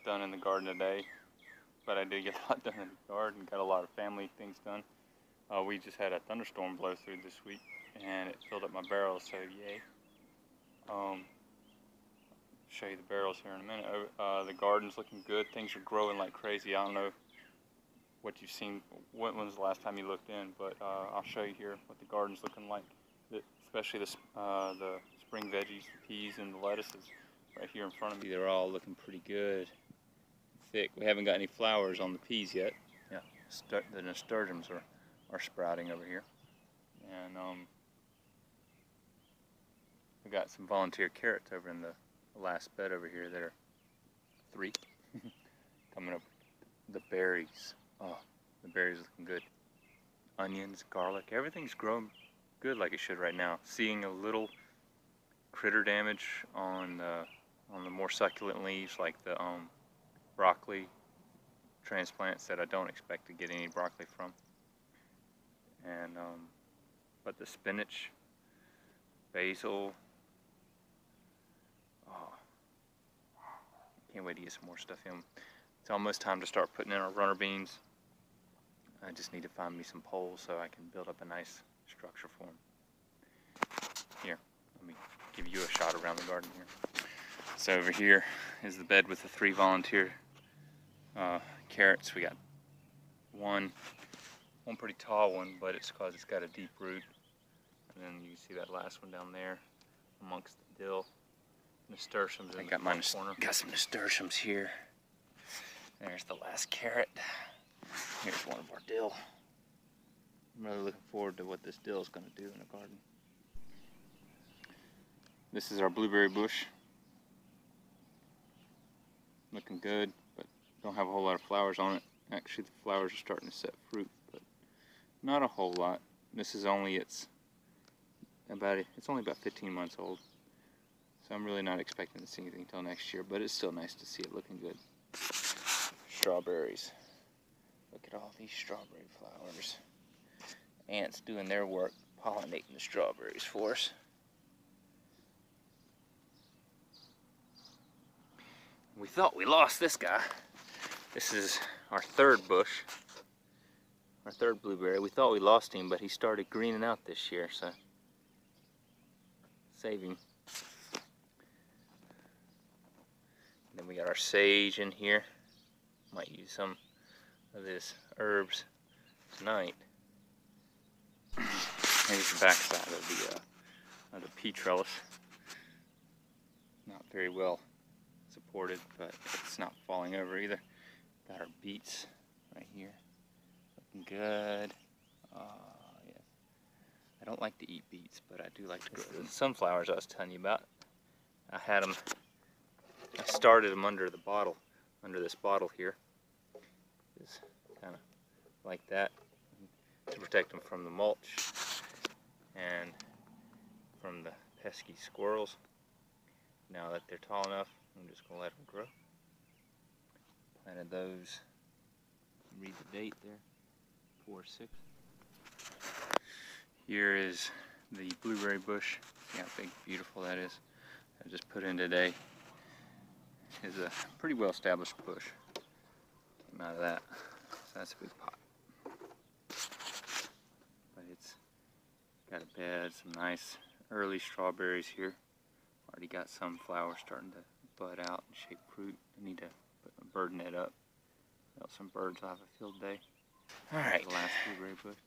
done in the garden today, but I did get a lot done in the garden. Got a lot of family things done. We just had a thunderstorm blow through this week, and it filled up my barrels, so yay. Show you the barrels here in a minute. The garden's looking good. Things are growing like crazy. I don't know what you've seen. When was the last time you looked in? But I'll show you here what the garden's looking like. Especially the spring veggies, the peas, and the lettuces right here in front of me. They're all looking pretty good, thick. We haven't got any flowers on the peas yet. Yeah, the nasturtiums are sprouting over here, and we got some volunteer carrots over in the last bed over here. That are 3 coming up. The berries, oh, the berries looking good. Onions, garlic, everything's growing good like it should right now. Seeing a little critter damage on the more succulent leaves, like the broccoli transplants that I don't expect to get any broccoli from. And but the spinach, basil, oh, can't wait to get some more stuff in. It's almost time to start putting in our runner beans. I just need to find me some poles so I can build up a nice structure for them. Here, let me give you a shot around the garden here. So over here is the bed with the 3 volunteer carrots. We got one pretty tall one, but it's because it's got a deep root. And then you can see that last one down there amongst the dill. Nasturtiums in the corner. Got some nasturtiums here. There's the last carrot. Here's one of our dill. I'm really looking forward to what this dill is going to do in the garden. This is our blueberry bush. Looking good, but don't have a whole lot of flowers on it. Actually, the flowers are starting to set fruit, but not a whole lot. This is only it's only about 15 months old, so I'm really not expecting to see anything until next year. But it's still nice to see it looking good. Strawberries. Look at all these strawberry flowers. Ants doing their work, pollinating the strawberries for us. We thought we lost this guy. This is our 3rd bush, our 3rd blueberry. We thought we lost him, but he started greening out this year, so save him. And then we got our sage in here. Might use some of this herbs tonight. Here's the back side of the pea trellis. Not very well supported, but it's not falling over either. Got our beets right here, looking good. Yes. I don't like to eat beets, but I do like to grow them. The sunflowers I was telling you about. I started them under the bottle, under this bottle here. Just kind of like that, to protect them from the mulch and from the pesky squirrels. Now that they're tall enough, I'm just going to let them grow. Planted those, read the date there, 4/6. Here is the blueberry bush. See how big, beautiful that is. I just put in today. It's a pretty well established bush. Came out of that, so that's a big pot. But it's got a bed, some nice early strawberries here. Already got some flowers starting to bud out and shape fruit. I need to put a bird net up. Else some birds will have a field day. Alright. The last blueberry bush.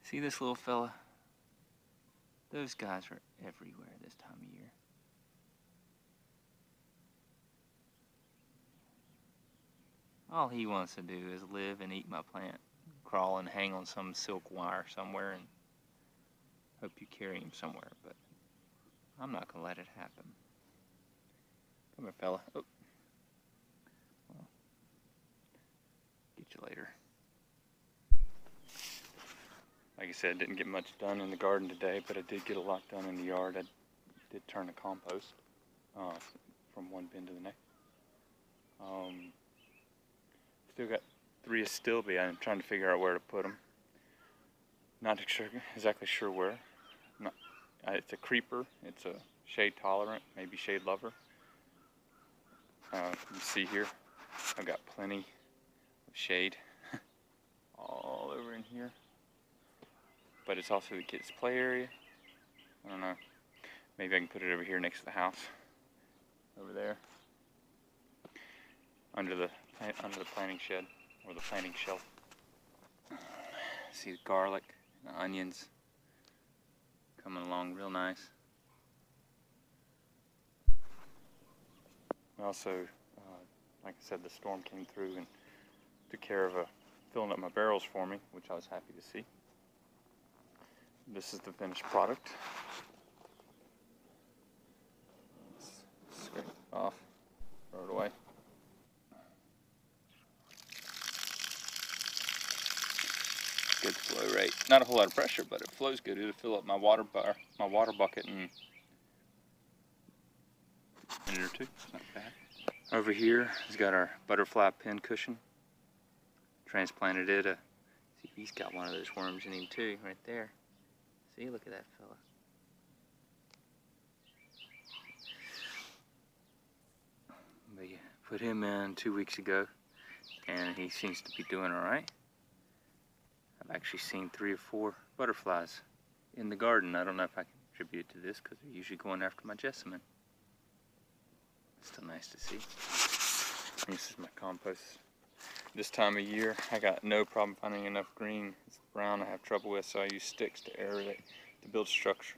See this little fella? Those guys are everywhere this time of year. All he wants to do is live and eat my plant. Crawl and hang on some silk wire somewhere and hope you carry him somewhere, but I'm not going to let it happen. Come here, fella. Oh. Well, get you later. Like I said, didn't get much done in the garden today, but I did get a lot done in the yard. I did turn the compost from one bin to the next. Still got 3 astilbe. I'm trying to figure out where to put them. Not exactly sure where. It's a creeper. It's a shade tolerant, maybe shade lover. You see here, I've got plenty of shade all over in here, but it's also the kids' play area. I don't know, maybe I can put it over here next to the house, over there, under the planting shed or the planting shelf. See the garlic, the onions coming along real nice. Also, like I said, the storm came through and took care of filling up my barrels for me, which I was happy to see. This is the finished product. Let's scrape it off, throw it away. Good flow rate. Not a whole lot of pressure, but it flows good. It'll fill up my water bucket in a minute or two. It's not bad. Over here, he's got our butterfly pin cushion. Transplanted it. See, he's got one of those worms in him too, right there. See, look at that fella. We put him in 2 weeks ago, and he seems to be doing all right. I've actually seen 3 or 4 butterflies in the garden. I don't know if I can attribute it to this because they're usually going after my jessamine. Still nice to see. This is my compost. This time of year, I got no problem finding enough green. It's brown I have trouble with, so I use sticks to aerate, to build structure,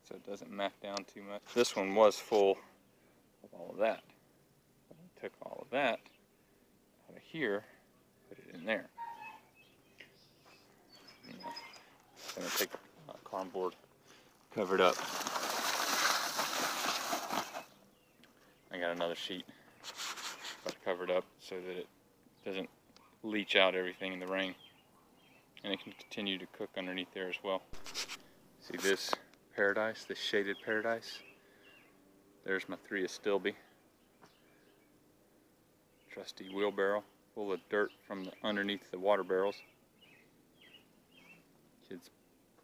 so it doesn't mack down too much. This one was full of all of that. But I took all of that out of here, put it in there. I'm gonna take cardboard, cover it up. I got another sheet, but I covered up so that it doesn't leach out everything in the rain, and it can continue to cook underneath there as well. See this paradise, this shaded paradise? There's my 3 astilbe. Trusty wheelbarrow full of dirt from underneath the water barrels. Kids'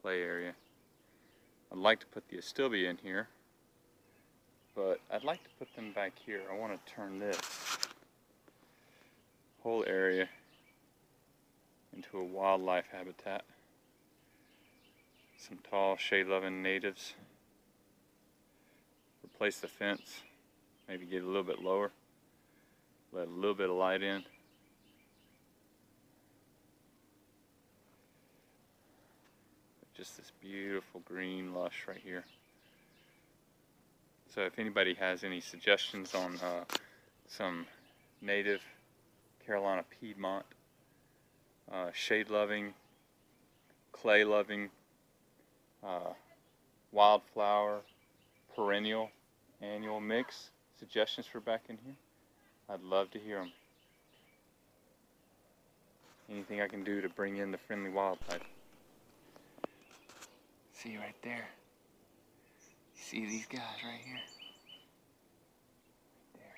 play area. I'd like to put the astilbe in here, but I'd like to put them back here. I want to turn this whole area into a wildlife habitat. Some tall, shade-loving natives. Replace the fence, maybe get a little bit lower, let a little bit of light in. Just this beautiful green lush right here. So if anybody has any suggestions on some native Carolina Piedmont, shade-loving, clay-loving, wildflower, perennial, annual mix suggestions for back in here, I'd love to hear them. Anything I can do to bring in the friendly wildlife. See right there. You see these guys right here? Right there.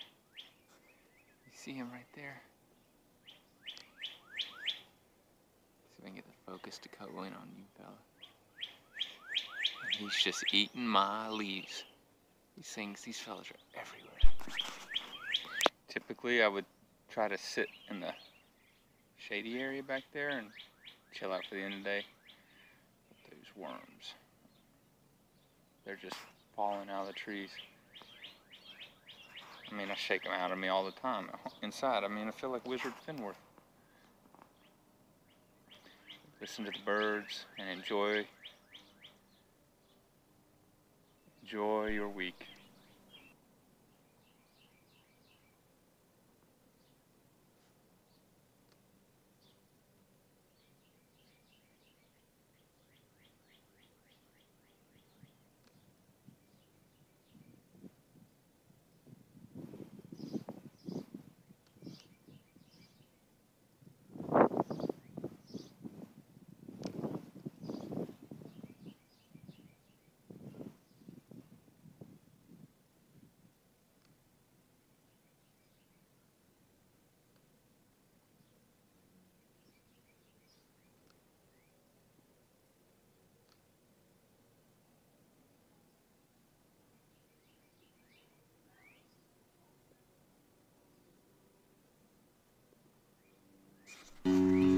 You see him right there? See if I can get the focus to go in on you, fella. And he's just eating my leaves. These fellas are everywhere. Typically, I would try to sit in the shady area back there and chill out for the end of the day. But those worms, they're just falling out of the trees. I mean, I shake them out of me all the time inside. I mean, I feel like Wizard Finworth. Listen to the birds and enjoy your week. them.